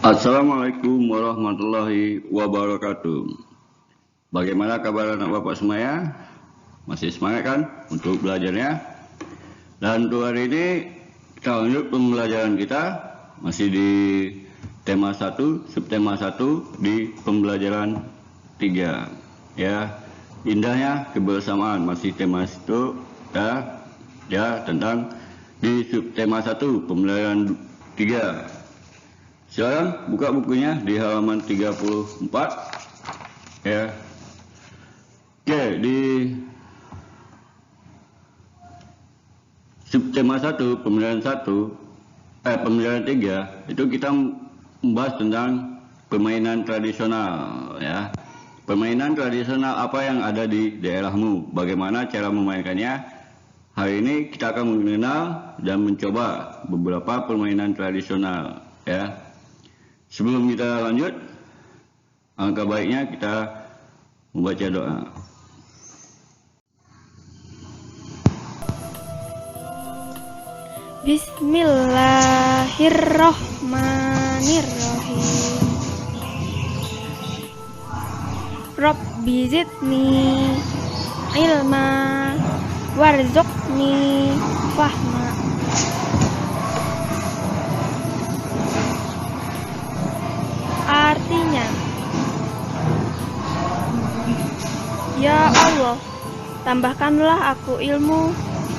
Assalamualaikum warahmatullahi wabarakatuh. Bagaimana kabar anak bapak semuanya? Masih semangat kan untuk belajarnya? Dan untuk hari ini kita lanjut pembelajaran kita masih di tema 1, subtema 1 di pembelajaran 3. Ya, indahnya kebersamaan masih tema itu ya tentang di subtema 1 pembelajaran 3. Sekarang buka bukunya di halaman 34 ya. Oke, di subtema 1 pembelajaran 3 itu kita membahas tentang permainan tradisional ya. Permainan tradisional apa yang ada di daerahmu, bagaimana cara memainkannya. Hari ini kita akan mengenal dan mencoba beberapa permainan tradisional ya. Sebelum kita lanjut, alangkah baiknya kita membaca doa. Bismillahirrahmanirrahim. Rabbi zidni ilma warzuqni fahma. Artinya, ya Allah, tambahkanlah aku ilmu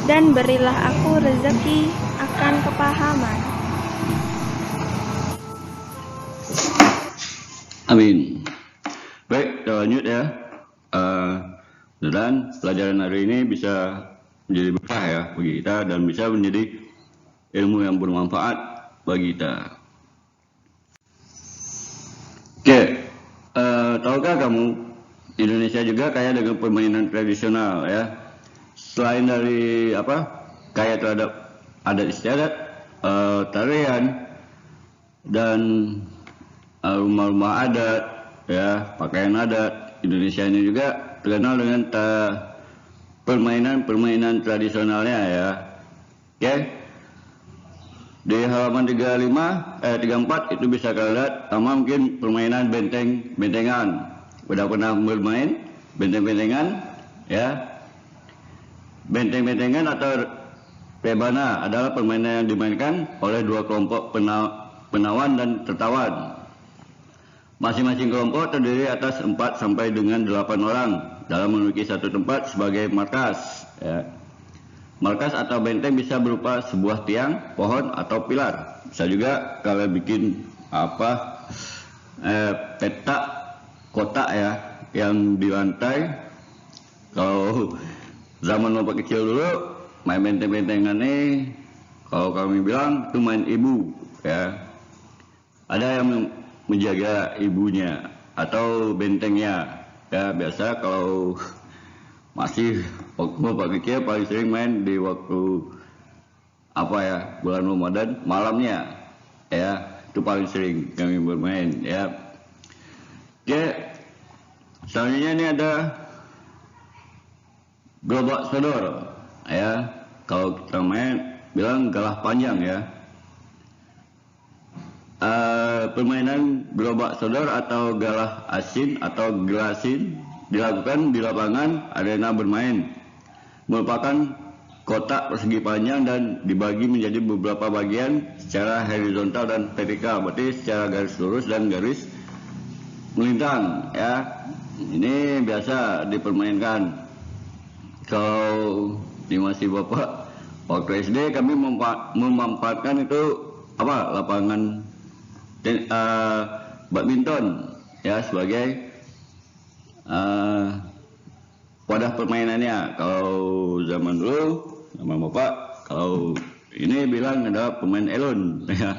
dan berilah aku rezeki akan kepahaman. Amin. Baik, kita lanjut ya. Dan pelajaran hari ini bisa menjadi berkah ya bagi kita dan bisa menjadi ilmu yang bermanfaat bagi kita. Oke, tahukah kamu Indonesia juga kaya dengan permainan tradisional ya. Selain dari kaya terhadap adat istiadat, tarian dan rumah-rumah adat ya, pakaian adat. Indonesia ini juga terkenal dengan permainan tradisionalnya ya. Oke. Di halaman 34 itu bisa kalian lihat, sama mungkin permainan bentengan. Udah pernah bermain benteng-bentengan ya? Benteng-bentengan atau rebana adalah permainan yang dimainkan oleh dua kelompok penawan dan tertawan. Masing-masing kelompok terdiri atas 4 sampai dengan 8 orang dalam memiliki satu tempat sebagai markas ya. Markas atau benteng bisa berupa sebuah tiang, pohon, atau pilar. Bisa juga kalian bikin petak kotak ya, yang di lantai. Kalau zaman bapak kecil dulu main benteng-bentengan nih, kalau kami bilang itu main ibu ya. Ada yang menjaga ibunya atau bentengnya ya. Biasa kalau masih waktu bapak kecil paling sering main di waktu bulan Ramadan malamnya ya, itu paling sering kami bermain ya. Oke, selanjutnya ini ada gerobak sodor ya. Kalau kita main bilang galah panjang ya. Permainan gerobak sodor atau galah asin atau gelasin dilakukan di lapangan arena bermain. Merupakan kotak persegi panjang dan dibagi menjadi beberapa bagian secara horizontal dan vertikal. Berarti secara garis lurus dan garis melintang ya. Ini biasa dipermainkan. Kalau di masih bapak waktu SD kami memanfaatkan itu lapangan badminton ya sebagai wadah permainannya. Kalau zaman dulu sama bapak, kalau ini bilang adalah pemain elon ya.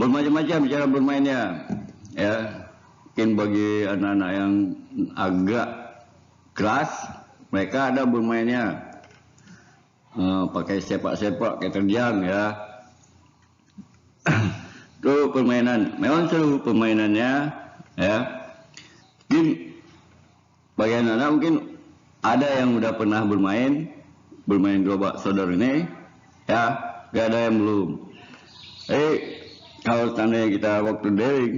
Bermacam-macam cara bermainnya ya. Mungkin bagi anak-anak yang agak keras, mereka ada bermainnya pakai sepak-sepak kayak terjang ya. Itu permainan, memang seru permainannya ya. Mungkin bagi anak-anak mungkin ada yang udah pernah bermain gerobak sodor ini ya, gak ada yang belum. kalau seandainya kita waktu daring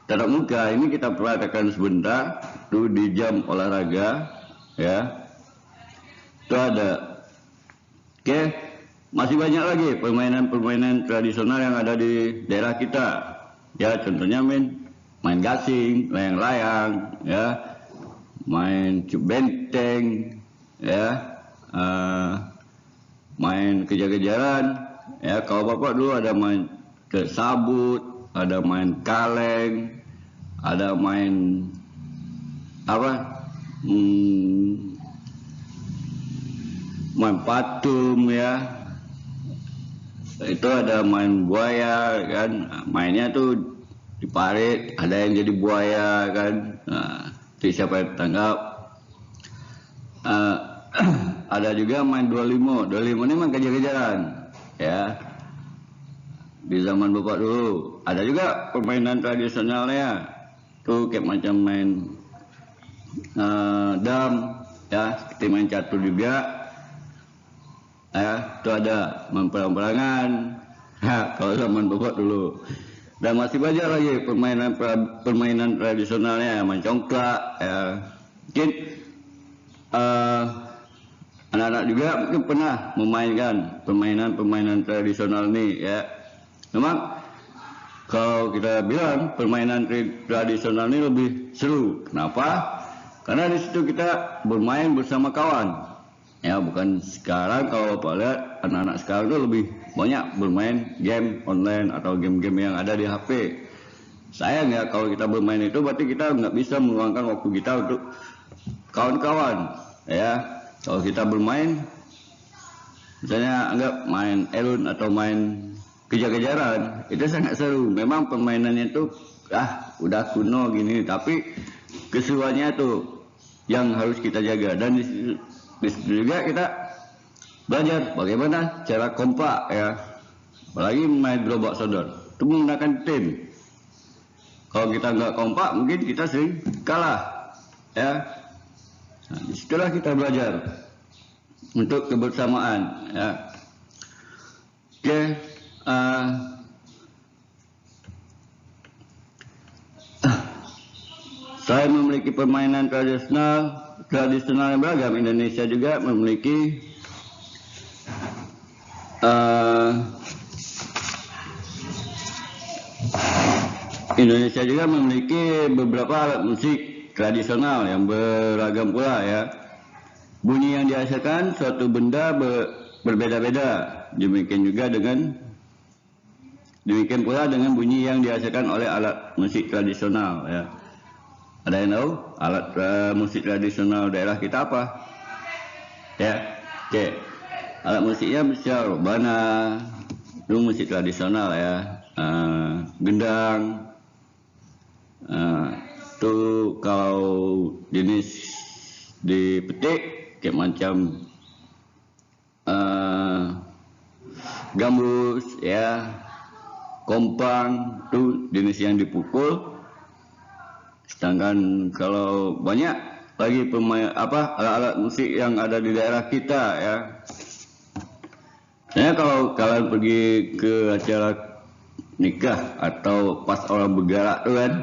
tatap muka ini kita perhatikan sebentar tuh di jam olahraga ya, itu ada. Oke, masih banyak lagi permainan tradisional yang ada di daerah kita ya, contohnya main gasing, layang-layang ya, main cuk benteng ya, main kejar-kejaran ya. Kalau bapak dulu ada main ke sabut, ada main kaleng, ada main apa, main patung ya, itu ada main buaya kan. Mainnya tuh di parit, ada yang jadi buaya kan. Nah, itu siapa yang tangkap. Ada juga main 25 ini main kejar-kejaran ya, di zaman bapak dulu. Ada juga permainan tradisionalnya tuh kayak macam main dam ya, seperti main catur juga ya, itu ada main perang-perangan ya, kalau zaman bapak dulu. Dan masih banyak lagi permainan tradisionalnya, main congklak ya. Mungkin anak-anak juga mungkin pernah memainkan permainan tradisional ini ya. Memang kalau kita bilang permainan tradisional ini lebih seru. Kenapa? Karena di situ kita bermain bersama kawan. Ya, bukan sekarang kalau Bapak lihat anak-anak sekarang itu lebih banyak bermain game online atau game-game yang ada di HP. Sayang ya, kalau kita bermain itu berarti kita nggak bisa meluangkan waktu kita untuk kawan-kawan ya. Kalau kita bermain, misalnya anggap main elun atau main kejar-kejaran, itu sangat seru. Memang permainannya itu udah kuno gini, tapi keseruannya itu yang harus kita jaga. Dan di situ juga kita belajar bagaimana cara kompak ya. Apalagi main gerobak sodor, itu menggunakan tim. Kalau kita nggak kompak, mungkin kita sering kalah ya. Nah, disitulah kita belajar untuk kebersamaan ya. Oke, saya memiliki permainan tradisional yang beragam. Indonesia juga memiliki beberapa alat musik tradisional yang beragam pula ya. Bunyi yang dihasilkan suatu benda berbeda-beda. Demikian pula dengan bunyi yang dihasilkan oleh alat musik tradisional ya. Ada yang tahu alat musik tradisional daerah kita apa? Ya, oke. Alat musiknya bisa rebana, itu musik tradisional ya. Gendang, itu kalau jenis dipetik kayak macam gambus ya, kompang itu jenis yang dipukul. Sedangkan kalau banyak lagi alat-alat musik yang ada di daerah kita ya. Saya kalau kalian pergi ke acara nikah atau pas orang bergerak tuh kan,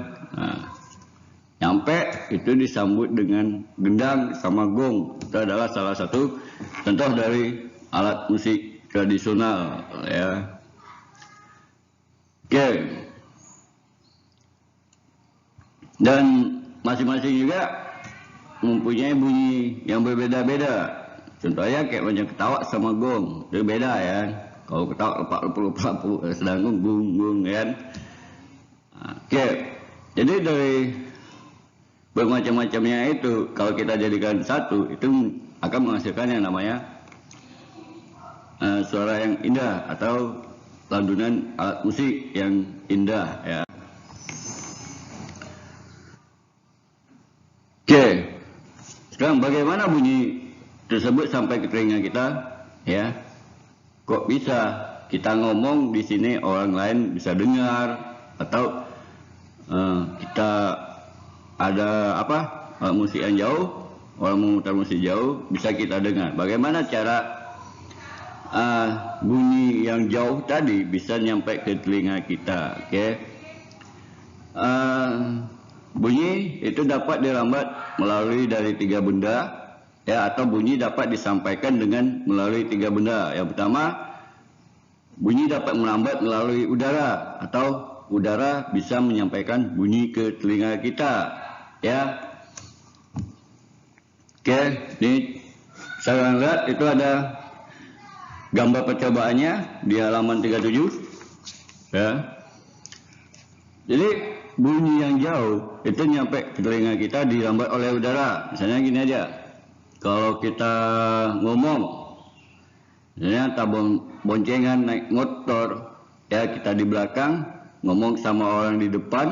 nyampe itu disambut dengan gendang sama gong. Itu adalah salah satu contoh dari alat musik tradisional ya. Oke. Dan masing-masing juga mempunyai bunyi yang berbeda-beda. Contohnya kayak macam ketawa sama gong, itu beda ya. Kalau ketawa lepak-lepak, sedangkan gung kan. Oke. Jadi dari bermacam-macamnya itu, kalau kita jadikan satu, itu akan menghasilkan yang namanya suara yang indah atau lantunan alat musik yang indah ya. Oke, sekarang bagaimana bunyi tersebut sampai ke telinga kita ya? Kok bisa kita ngomong di sini orang lain bisa dengar, atau kita ada alat musik yang jauh, orang memutar musik jauh bisa kita dengar. Bagaimana cara bunyi yang jauh tadi bisa nyampe ke telinga kita. Oke. Bunyi itu dapat dirambat melalui dari 3 benda, ya, atau bunyi dapat disampaikan dengan melalui 3 benda. Yang pertama, bunyi dapat merambat melalui udara, atau udara bisa menyampaikan bunyi ke telinga kita, ya. Oke, ini saya lihat itu ada gambar percobaannya di halaman 37, ya. Jadi bunyi yang jauh itu nyampe ke telinga kita dirambat oleh udara. Misalnya gini aja, kalau kita ngomong, misalnya tabung boncengan naik motor, ya, kita di belakang ngomong sama orang di depan,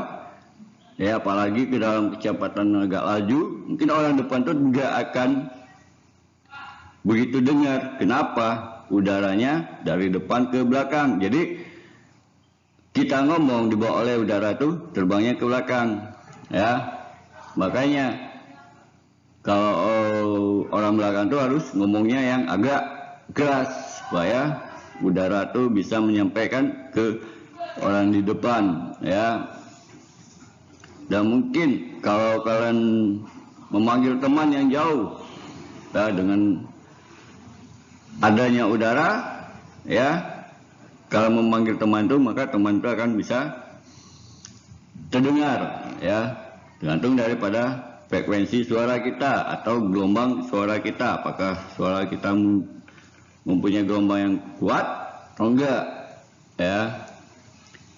ya, apalagi ke dalam kecepatan agak laju, mungkin orang depan tuh tidak akan begitu dengar. Kenapa? Udaranya dari depan ke belakang. Jadi kita ngomong dibawa oleh udara itu terbangnya ke belakang, ya. Makanya kalau orang belakang tuh harus ngomongnya yang agak keras supaya udara tuh bisa menyampaikan ke orang di depan, ya. Dan mungkin kalau kalian memanggil teman yang jauh, ya, dengan adanya udara, ya, kalau memanggil teman itu, maka teman itu akan bisa terdengar, ya, tergantung daripada frekuensi suara kita atau gelombang suara kita, apakah suara kita mempunyai gelombang yang kuat atau enggak, ya.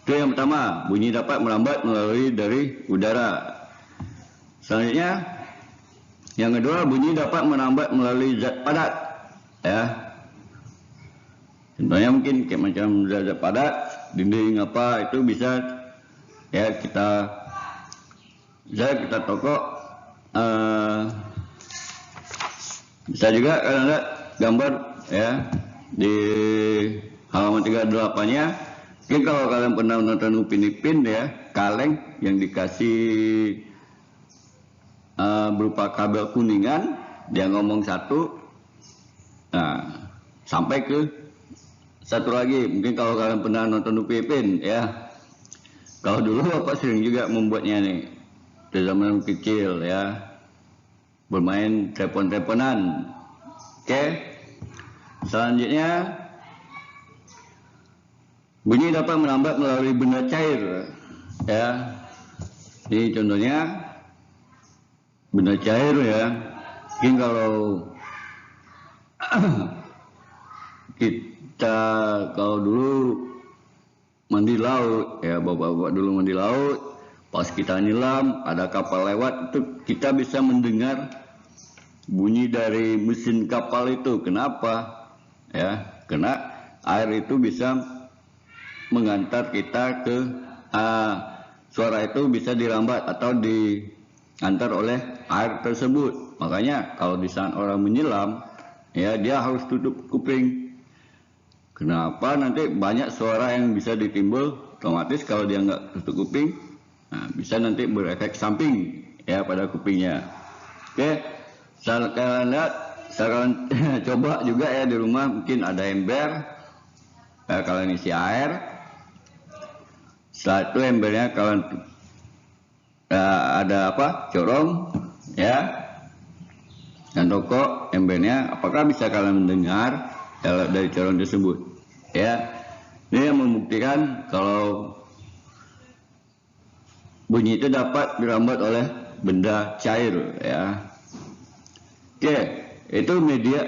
Itu yang pertama, bunyi dapat merambat melalui dari udara. Selanjutnya, yang kedua, bunyi dapat merambat melalui zat padat, ya. Contohnya mungkin kayak macam zat padat, dinding apa itu bisa, ya, kita tokok. Bisa juga kalian lihat gambar, ya, di halaman 38-nya. Mungkin kalau kalian pernah nonton Upin Ipin, ya, kaleng yang dikasih berupa kabel kuningan, dia ngomong satu, nah, sampai ke satu lagi. Mungkin kalau kalian pernah nonton Upin Ipin, ya, kalau dulu Bapak sering juga membuatnya nih, di zaman kecil, ya, bermain telepon-teleponan. Oke. Selanjutnya, bunyi dapat merambat melalui benda cair, ya. Ini contohnya benda cair, ya. Mungkin kalau kita dulu mandi laut, ya, bapak-bapak dulu mandi laut, pas kita nyelam ada kapal lewat, itu kita bisa mendengar bunyi dari mesin kapal itu. Kenapa? Ya, karena air itu bisa mengantar kita ke suara itu bisa dirambat atau diantar oleh air tersebut. Makanya kalau di saat orang menyelam, ya, dia harus tutup kuping. Kenapa? Nanti banyak suara yang bisa ditimbul, otomatis kalau dia nggak tutup kuping, nah, bisa nanti berefek samping, ya, pada kupingnya. Oke, kalian lihat, kalian coba juga, ya, di rumah mungkin ada ember, ya, kalian isi air. Setelah itu embernya kalian ada corong, ya, dan tokok embernya, apakah bisa kalian mendengar dari corong tersebut, ya. Ini yang membuktikan kalau bunyi itu dapat dirambat oleh benda cair, ya. Oke, itu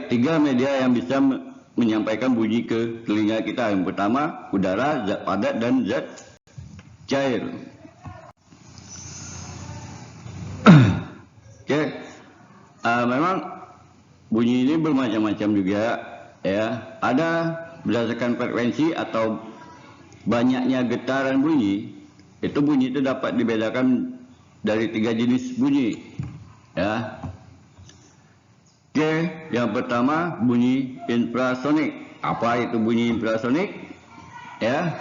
tiga media yang bisa menyampaikan bunyi ke telinga kita. Yang pertama, udara, zat padat, dan zat cair. Oke, memang bunyi ini bermacam-macam juga, ya. Ada berdasarkan frekuensi atau banyaknya getaran bunyi. Itu bunyi itu dapat dibedakan dari 3 jenis bunyi, ya. Oke, yang pertama bunyi infrasonik. Apa itu bunyi infrasonik? Ya,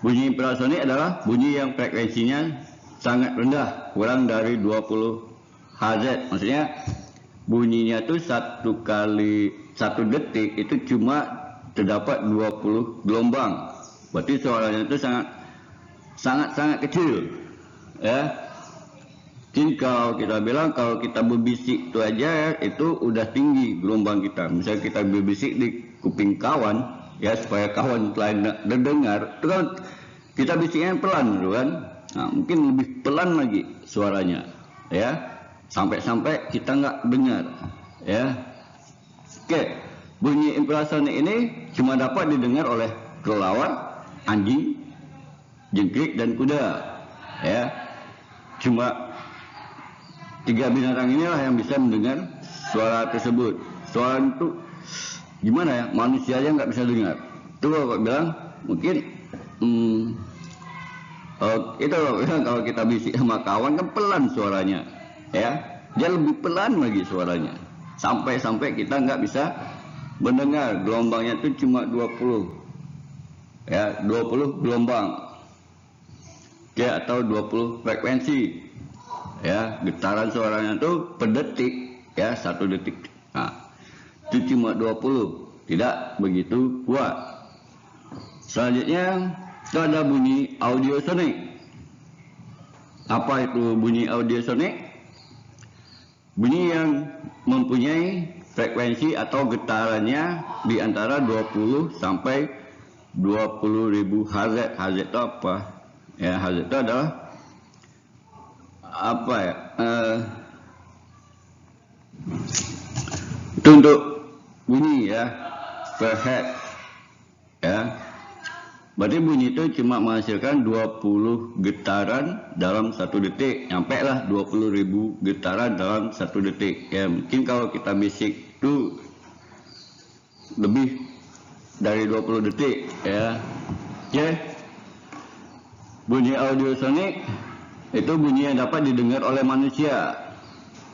bunyi infrasonik adalah bunyi yang frekuensinya sangat rendah, kurang dari 20 Hz. Maksudnya bunyinya tuh 1 detik itu cuma terdapat 20 gelombang. Berarti suaranya itu sangat kecil. Ya. Mungkin kalau kita bilang kalau kita berbisik itu aja itu udah tinggi gelombang kita. Misalnya kita berbisik di kuping kawan ya supaya kawan lain dengar, itu kan kita bisiknya pelan gitu kan. Nah, mungkin lebih pelan lagi suaranya ya. Sampai kita nggak dengar ya. Oke, bunyi infrasonik ini cuma dapat didengar oleh kelelawar, anjing, jengkrik dan kuda ya. Cuma 3 binatang inilah yang bisa mendengar suara tersebut. Suara itu gimana ya? Manusia aja nggak bisa dengar. Itu kalau bilang mungkin itu kalau kita bisik sama kawan kan pelan suaranya, ya. Dia lebih pelan lagi suaranya. Sampai kita nggak bisa mendengar. Gelombangnya itu cuma 20, ya 20 gelombang, ya atau 20 frekuensi. Ya, getaran suaranya itu per detik ya 1 detik. Nah, itu cuma 20, tidak begitu kuat. Selanjutnya itu ada bunyi audiosonik. Apa itu bunyi audiosonik? Bunyi yang mempunyai frekuensi atau getarannya di antara 20 sampai 20.000 Hz. Hz itu apa? Ya, Hz itu adalah apa ya? Itu untuk bunyi ya, per hertz ya. Berarti bunyi itu cuma menghasilkan 20 getaran dalam 1 detik. Nyampe lah 20.000 getaran dalam 1 detik. Ya mungkin kalau kita bisik itu lebih dari 20 detik ya. Oke. Bunyi audiosonik itu bunyi yang dapat didengar oleh manusia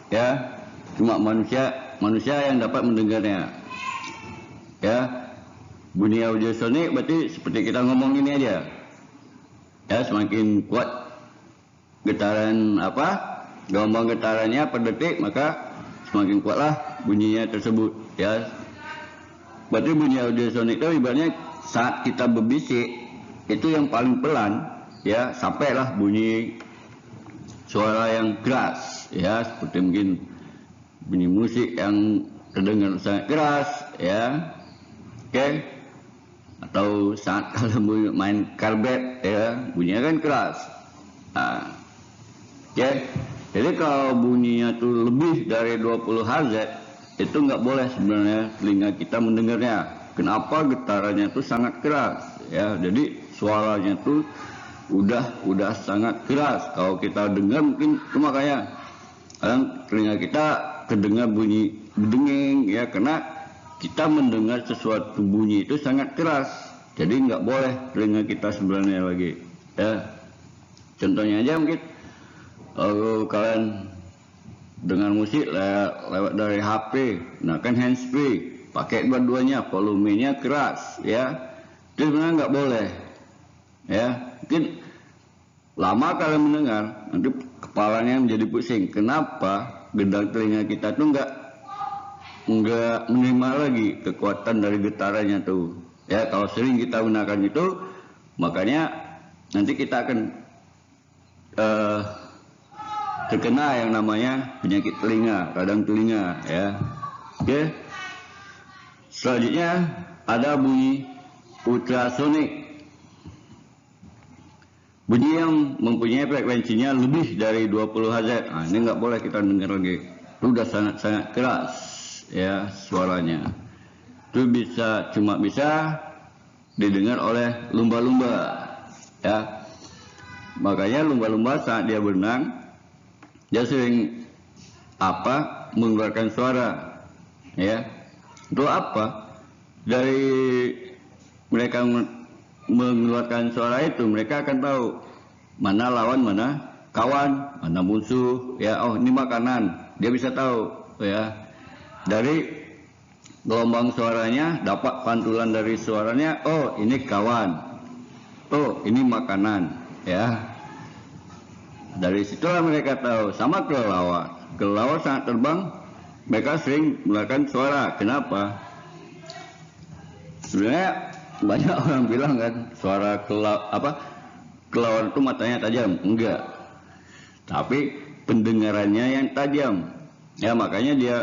ya, cuma manusia yang dapat mendengarnya ya. Bunyi audiosonik berarti seperti kita ngomong ini aja ya, semakin kuat getaran gelombang getarannya per detik maka semakin kuatlah bunyinya tersebut ya. Berarti bunyi audiosonik itu ibaratnya saat kita berbisik itu yang paling pelan ya, sampailah bunyi suara yang keras ya, seperti mungkin bunyi musik yang terdengar sangat keras ya. Oke. Atau saat kalau main karbet ya, bunyinya kan keras. Nah, oke. Jadi kalau bunyinya tuh lebih dari 20 Hz itu nggak boleh sebenarnya telinga kita mendengarnya. Kenapa? Getarannya tuh sangat keras ya. Jadi suaranya tuh udah sangat keras. Kalau kita dengar mungkin cuma kayak telinga kita terdengar bunyi berdenging ya, karena kita mendengar sesuatu bunyi itu sangat keras. Jadi nggak boleh telinga kita sebenarnya lagi ya. Contohnya aja mungkin kalau kalian dengar musik lewat dari HP, nah kan handsfree, pakai dua-duanya, volumenya keras ya. Itu sebenarnya nggak boleh ya. Mungkin lama kalian mendengar, nanti kepalanya menjadi pusing. Kenapa? Gendang telinga kita tuh nggak menerima lagi kekuatan dari getarannya tuh. Ya kalau sering kita gunakan itu, makanya nanti kita akan terkena yang namanya penyakit telinga, radang telinga ya. Oke. Selanjutnya ada bunyi ultrasonik. Bunyi yang mempunyai frekuensinya lebih dari 20 Hz. Nah, ini nggak boleh kita dengar lagi. Itu udah sangat keras ya suaranya. Itu cuma bisa didengar oleh lumba-lumba ya. Makanya lumba-lumba saat dia berenang, dia sering mengeluarkan suara ya. Itu apa? Dari mereka mengeluarkan suara itu, mereka akan tahu mana lawan, mana kawan, mana musuh ya. Oh ini makanan, dia bisa tahu ya. Dari gelombang suaranya dapat pantulan dari suaranya, oh ini kawan, oh ini makanan ya. Dari situlah mereka tahu. Sama kelelawar sangat terbang, mereka sering mengeluarkan suara. Kenapa? Sebenarnya banyak orang bilang kan suara kelawar itu matanya tajam. Enggak, tapi pendengarannya yang tajam. Ya makanya dia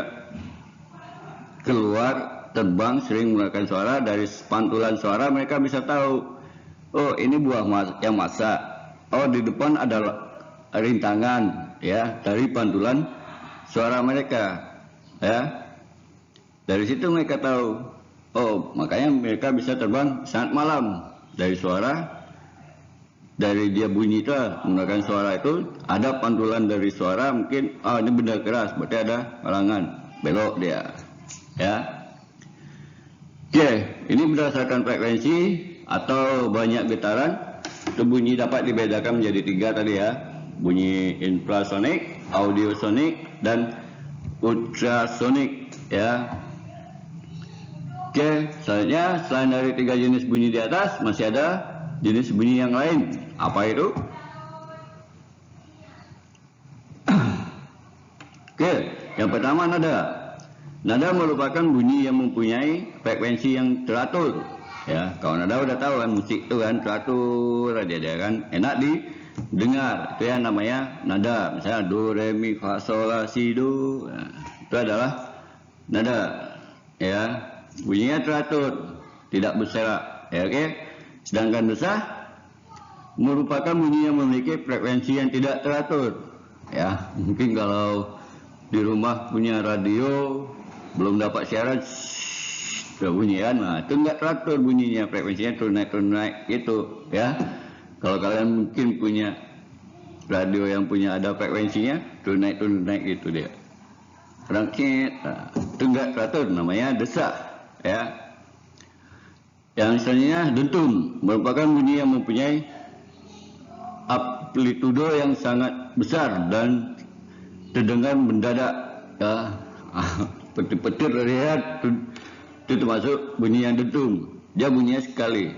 keluar terbang sering mengeluarkan suara. Dari pantulan suara mereka bisa tahu, oh ini buah yang masak, oh di depan ada rintangan, ya, dari pantulan suara mereka, ya. Dari situ mereka tahu, oh makanya mereka bisa terbang saat malam. Dari suara, dari dia bunyi itu menggunakan suara itu, ada pantulan dari suara, mungkin ini benda keras, berarti ada halangan, belok dia, ya. Oke, ini berdasarkan frekuensi atau banyak getaran. Itu bunyi dapat dibedakan menjadi 3 tadi ya. Bunyi infrasonik, audiosonik, dan ultrasonik, ya. Oke, selanjutnya selain dari 3 jenis bunyi di atas, masih ada jenis bunyi yang lain. Apa itu? Oke, yang pertama nada. Nada merupakan bunyi yang mempunyai frekuensi yang teratur. Ya, kalau nada udah tahu kan, musik itu kan teratur aja dia kan, enak didengar. Itu yang namanya nada. Misalnya do, re, mi, fa, sol, la, si, do. Nah, itu adalah nada. Ya, bunyinya teratur, tidak berserak. Ya, oke. Sedangkan desah merupakan bunyi yang memiliki frekuensi yang tidak teratur. Ya, mungkin kalau di rumah punya radio belum dapat siaran, bunyian, nah itu enggak teratur bunyinya, frekuensinya turun naik gitu, ya. Kalau kalian mungkin punya radio yang punya ada frekuensinya turun naik gitu dia. Rangkit, nah, itu enggak teratur, namanya desah, ya. Yang selanjutnya dentum, merupakan bunyi yang mempunyai amplitudo yang sangat besar dan terdengar mendadak, ya. Petir-petir ya, itu termasuk bunyi yang dentum. Dia bunyinya sekali,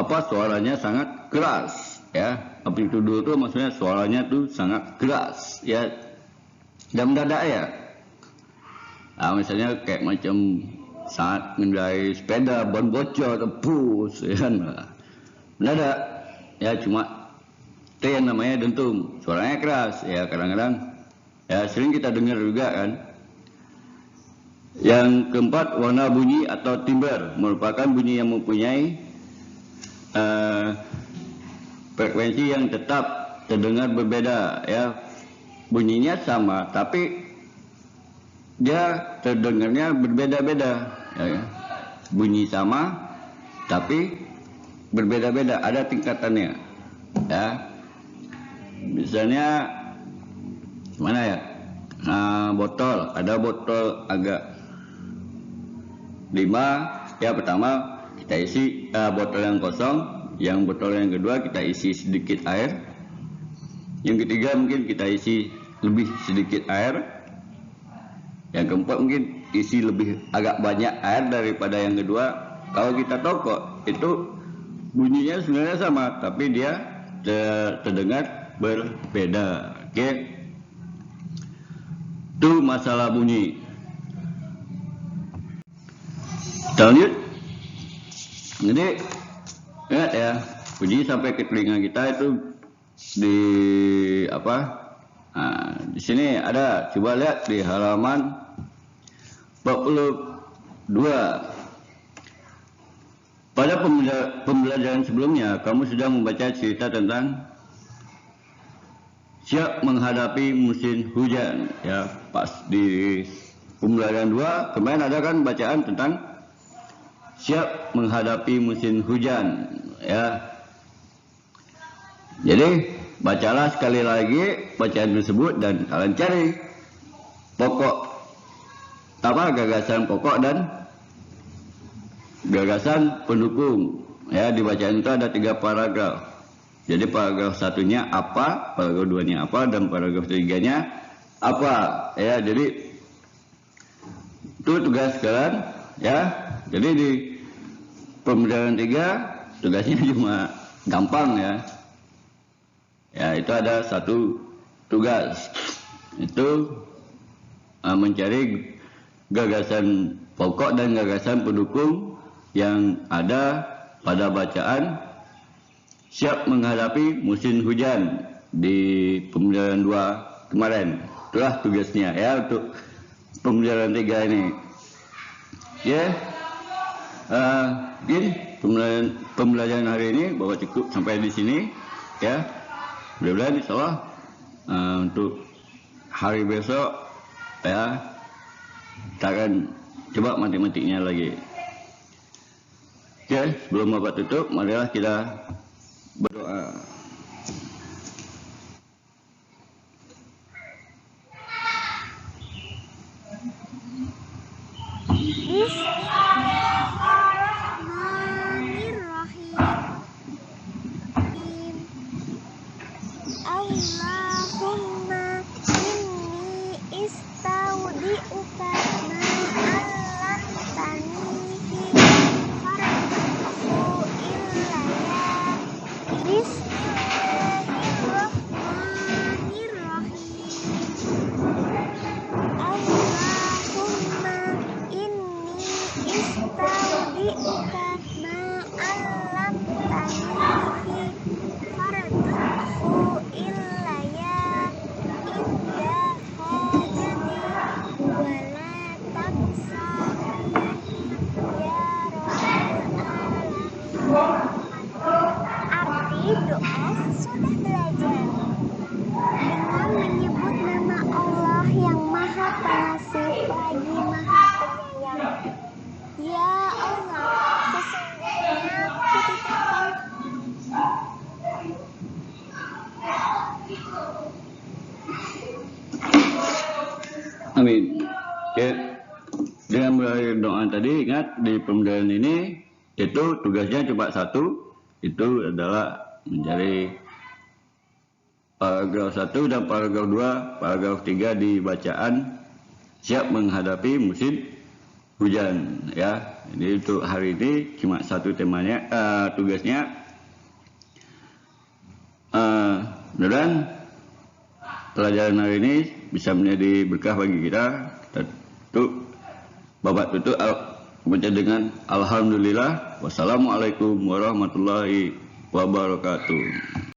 suaranya sangat keras, ya. Amplitudo itu maksudnya suaranya tuh sangat keras, ya, dan mendadak, ya. Nah, misalnya kayak macam saat mengendarai sepeda ban bocor tepus, ya kan, mendadak, ya. Cuma itu yang namanya dentum, suaranya keras, ya. Kadang-kadang ya sering kita dengar juga kan. Yang keempat, warna bunyi atau timbre, merupakan bunyi yang mempunyai frekuensi yang tetap terdengar berbeda, ya. Bunyinya sama tapi dia terdengarnya berbeda-beda, ya. Bunyi sama tapi berbeda-beda, ada tingkatannya, ya. Misalnya mana ya, botol, ada botol agak 5, ya. Pertama kita isi botol yang kosong, yang botol yang kedua kita isi sedikit air, yang ketiga mungkin kita isi lebih sedikit air, yang keempat mungkin isi lebih agak banyak air daripada yang kedua. Kalau kita tokok itu bunyinya sebenarnya sama tapi dia terdengar berbeda. Oke, itu masalah bunyi. Lanjut. Jadi ingat ya, bunyi sampai ke telinga kita itu di di sini ada, coba lihat di halaman 42. Pada pembelajaran sebelumnya kamu sudah membaca cerita tentang siap menghadapi musim hujan, ya. Pas di pembelajaran 2 kemarin ada kan bacaan tentang siap menghadapi musim hujan, ya. Jadi bacalah sekali lagi bacaan tersebut dan kalian cari gagasan pokok dan gagasan pendukung, ya. Di bacaan itu ada 3 paragraf. Jadi paragraf 1-nya apa, paragraf 2-nya apa, dan paragraf 3-nya apa, ya. Jadi itu tugas kalian, ya. Jadi di pembelajaran 3 tugasnya cuma gampang, ya. Ya, itu ada 1 tugas, itu mencari gagasan pokok dan gagasan pendukung yang ada pada bacaan siap menghadapi musim hujan di pembelajaran 2 kemarin. Itulah tugasnya ya untuk pembelajaran 3 ini. Ya, mungkin pembelajaran hari ini bahwa cukup sampai di sini ya. Mudah-mudahan insyaallah untuk hari besok ya kita akan coba matematiknya lagi. Oke, sebelum Bapak tutup, marilah kita berdoa. Bismillahirrahmanirrahim. Allahumma inni istaudi'uka ma 'allamtanihi farzuqhu ilayya. Bismillahirrahmanirrahim. Allahumma inni istaudi'uka ma 'allamtanihi farzuqhu ilayya inda hajati wa la tansanihi ya rabbal alamin. Arti doa sesudah belajar. Dengan menyebut nama Allah yang Maha Pengasih lagi Maha Penyayang. Ya Allah, sesungguhnya kutitipkan Amin. Ya, dengan berakhir doa tadi, ingat di pembelajaran ini itu tugasnya cuma satu, itu adalah mencari paragraf 1 dan paragraf 2, paragraf 3 di bacaan siap menghadapi musim hujan ya. Jadi untuk hari ini cuma satu temanya, tugasnya. Mudah-mudahan pelajaran hari ini bisa menjadi berkah bagi kita. Tentu Bapak tutup baca dengan alhamdulillah. Wassalamualaikum warahmatullahi wabarakatuh.